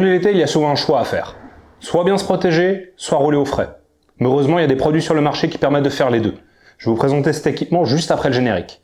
rouler l'été, il y a souvent un choix à faire. Soit bien se protéger, soit rouler au frais. Mais heureusement, il y a des produits sur le marché qui permettent de faire les deux. Je vais vous présenter cet équipement juste après le générique.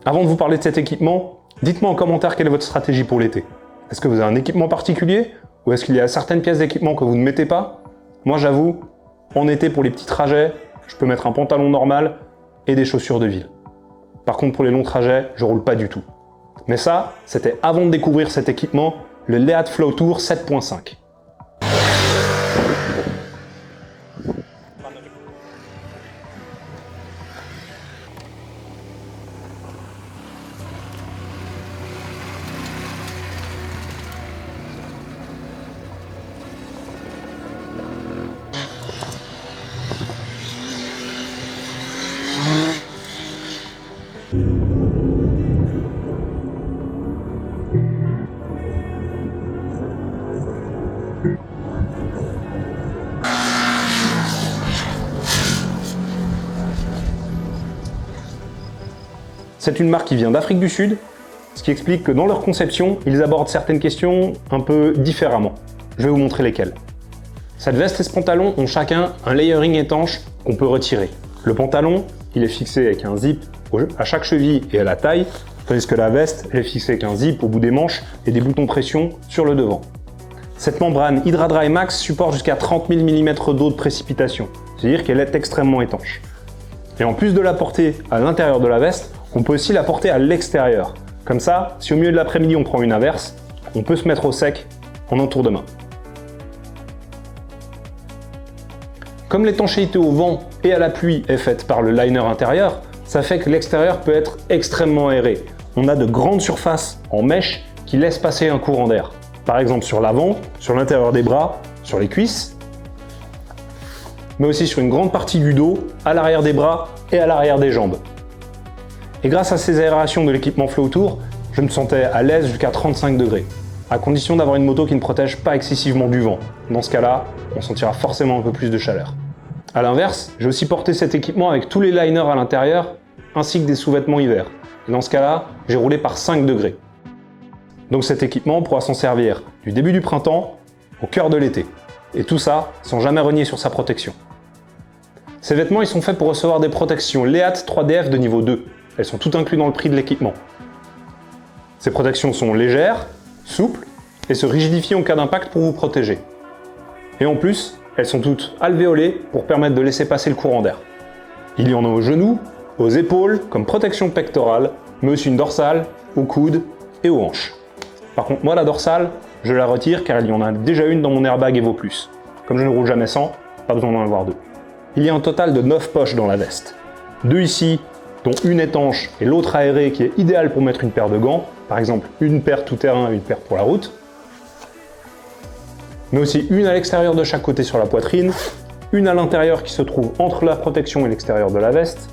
Avant de vous parler de cet équipement, dites-moi en commentaire quelle est votre stratégie pour l'été. Est-ce que vous avez un équipement particulier ou est-ce qu'il y a certaines pièces d'équipement que vous ne mettez pas? Moi j'avoue, en été pour les petits trajets, je peux mettre un pantalon normal et des chaussures de ville. Par contre pour les longs trajets, je roule pas du tout. Mais ça, c'était avant de découvrir cet équipement, le Leat Flow Tour 7.5. C'est une marque qui vient d'Afrique du Sud, ce qui explique que dans leur conception, ils abordent certaines questions un peu différemment. Je vais vous montrer lesquelles. Cette veste et ce pantalon ont chacun un layering étanche qu'on peut retirer. Le pantalon, il est fixé avec un zip à chaque cheville et à la taille, tandis que la veste, elle est fixée avec un zip au bout des manches et des boutons pression sur le devant. Cette membrane Hydra Dry Max supporte jusqu'à 30 000 mm d'eau de précipitation, c'est-à-dire qu'elle est extrêmement étanche. Et en plus de la porter à l'intérieur de la veste, on peut aussi la porter à l'extérieur. Comme ça, si au milieu de l'après-midi on prend une averse, on peut se mettre au sec en un tour de main. Comme l'étanchéité au vent et à la pluie est faite par le liner intérieur, ça fait que l'extérieur peut être extrêmement aéré. On a de grandes surfaces en mèche qui laissent passer un courant d'air. Par exemple sur l'avant, sur l'intérieur des bras, sur les cuisses, mais aussi sur une grande partie du dos, à l'arrière des bras et à l'arrière des jambes. Et grâce à ces aérations de l'équipement Flow Tour, je me sentais à l'aise jusqu'à 35 degrés, à condition d'avoir une moto qui ne protège pas excessivement du vent. Dans ce cas-là, on sentira forcément un peu plus de chaleur. A l'inverse, j'ai aussi porté cet équipement avec tous les liners à l'intérieur, ainsi que des sous-vêtements hiver. Et dans ce cas-là, j'ai roulé par 5 degrés. Donc cet équipement pourra s'en servir du début du printemps au cœur de l'été. Et tout ça sans jamais renier sur sa protection. Ces vêtements, ils sont faits pour recevoir des protections Leat 3DF de niveau 2. Elles sont toutes incluses dans le prix de l'équipement. Ces protections sont légères, souples et se rigidifient en cas d'impact pour vous protéger. Et en plus, elles sont toutes alvéolées pour permettre de laisser passer le courant d'air. Il y en a aux genoux, aux épaules, comme protection pectorale, mais aussi une dorsale, aux coudes et aux hanches. Par contre, moi, la dorsale, je la retire car il y en a déjà une dans mon airbag Evo Plus. Comme je ne roule jamais sans, pas besoin d'en avoir deux. Il y a un total de 9 poches dans la veste. 2 ici, dont une étanche et l'autre aérée qui est idéale pour mettre une paire de gants, par exemple une paire tout-terrain et une paire pour la route, mais aussi une à l'extérieur de chaque côté sur la poitrine, une à l'intérieur qui se trouve entre la protection et l'extérieur de la veste,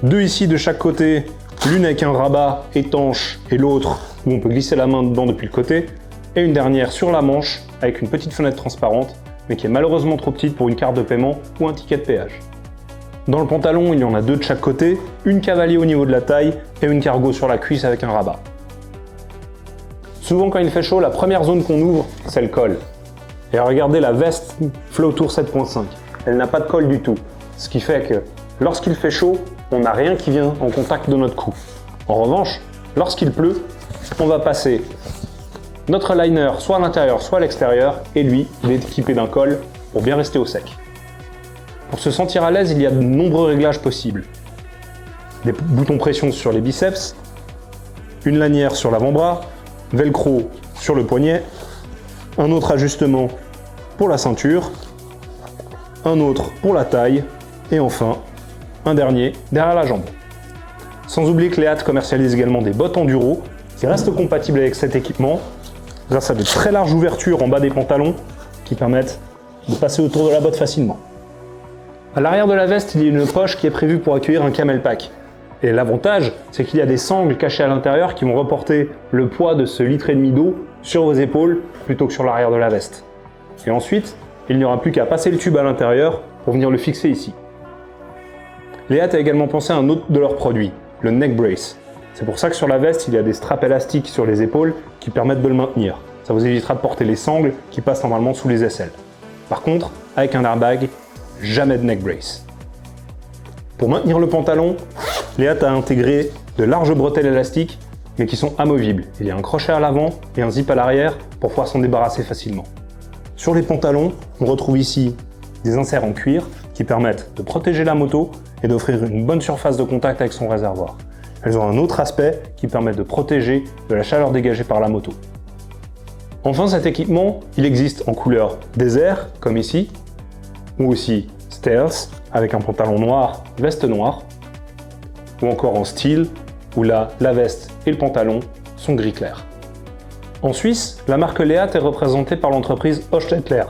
2 ici de chaque côté, l'une avec un rabat étanche et l'autre où on peut glisser la main dedans depuis le côté, et une dernière sur la manche avec une petite fenêtre transparente, mais qui est malheureusement trop petite pour une carte de paiement ou un ticket de péage. Dans le pantalon, il y en a 2 de chaque côté, une cavalier au niveau de la taille et une cargo sur la cuisse avec un rabat. Souvent quand il fait chaud, la première zone qu'on ouvre, c'est le col. Et regardez la veste Flow Tour 7.5, elle n'a pas de col du tout. Ce qui fait que lorsqu'il fait chaud, on n'a rien qui vient en contact de notre cou. En revanche, lorsqu'il pleut, on va passer notre liner soit à l'intérieur, soit à l'extérieur, et lui, il est équipé d'un col pour bien rester au sec. Pour se sentir à l'aise, il y a de nombreux réglages possibles. Des boutons pression sur les biceps, une lanière sur l'avant-bras, velcro sur le poignet, un autre ajustement pour la ceinture, un autre pour la taille, et enfin, un dernier derrière la jambe. Sans oublier que Leat commercialise également des bottes enduro qui restent compatibles avec cet équipement grâce à de très larges ouvertures en bas des pantalons qui permettent de passer autour de la botte facilement. À l'arrière de la veste, il y a une poche qui est prévue pour accueillir un camel pack. Et l'avantage, c'est qu'il y a des sangles cachées à l'intérieur qui vont reporter le poids de ce litre et demi d'eau sur vos épaules plutôt que sur l'arrière de la veste. Et ensuite, il n'y aura plus qu'à passer le tube à l'intérieur pour venir le fixer ici. Leatt a également pensé à un autre de leurs produits, le neck brace. C'est pour ça que sur la veste, il y a des straps élastiques sur les épaules qui permettent de le maintenir. Ça vous évitera de porter les sangles qui passent normalement sous les aisselles. Par contre, avec un airbag, jamais de neck brace. Pour maintenir le pantalon, Leatt a intégré de larges bretelles élastiques, mais qui sont amovibles. Il y a un crochet à l'avant et un zip à l'arrière pour pouvoir s'en débarrasser facilement. Sur les pantalons, on retrouve ici des inserts en cuir qui permettent de protéger la moto et d'offrir une bonne surface de contact avec son réservoir. Elles ont un autre aspect qui permet de protéger de la chaleur dégagée par la moto. Enfin, cet équipement, il existe en couleur désert, comme ici, ou aussi stealth, avec un pantalon noir, veste noire, ou encore en style, où là, la veste et le pantalon sont gris clair. En Suisse, la marque Leatt est représentée par l'entreprise Hochstetler,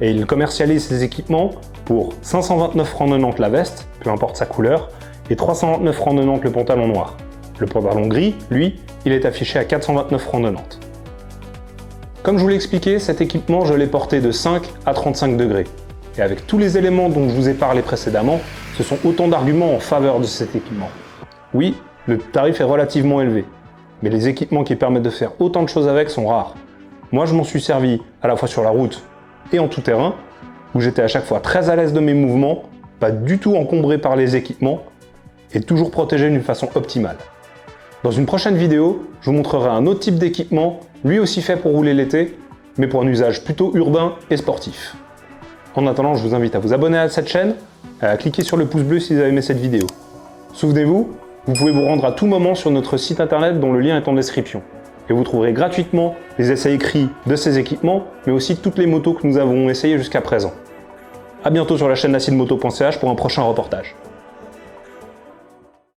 et il commercialise ses équipements pour 529 francs 90 la veste, peu importe sa couleur, et 329 francs 90 le pantalon noir. Le pantalon gris, lui, il est affiché à 429 francs 90. Comme je vous l'ai expliqué, cet équipement, je l'ai porté de 5 à 35 degrés. Et avec tous les éléments dont je vous ai parlé précédemment, ce sont autant d'arguments en faveur de cet équipement. Oui, le tarif est relativement élevé, mais les équipements qui permettent de faire autant de choses avec sont rares. Moi, je m'en suis servi à la fois sur la route et en tout terrain, où j'étais à chaque fois très à l'aise de mes mouvements, pas du tout encombré par les équipements, et toujours protégé d'une façon optimale. Dans une prochaine vidéo, je vous montrerai un autre type d'équipement, lui aussi fait pour rouler l'été, mais pour un usage plutôt urbain et sportif. En attendant, je vous invite à vous abonner à cette chaîne et à cliquer sur le pouce bleu si vous avez aimé cette vidéo. Souvenez-vous, vous pouvez vous rendre à tout moment sur notre site internet dont le lien est en description. Et vous trouverez gratuitement les essais écrits de ces équipements, mais aussi toutes les motos que nous avons essayées jusqu'à présent. A bientôt sur la chaîne acidemoto.ch pour un prochain reportage.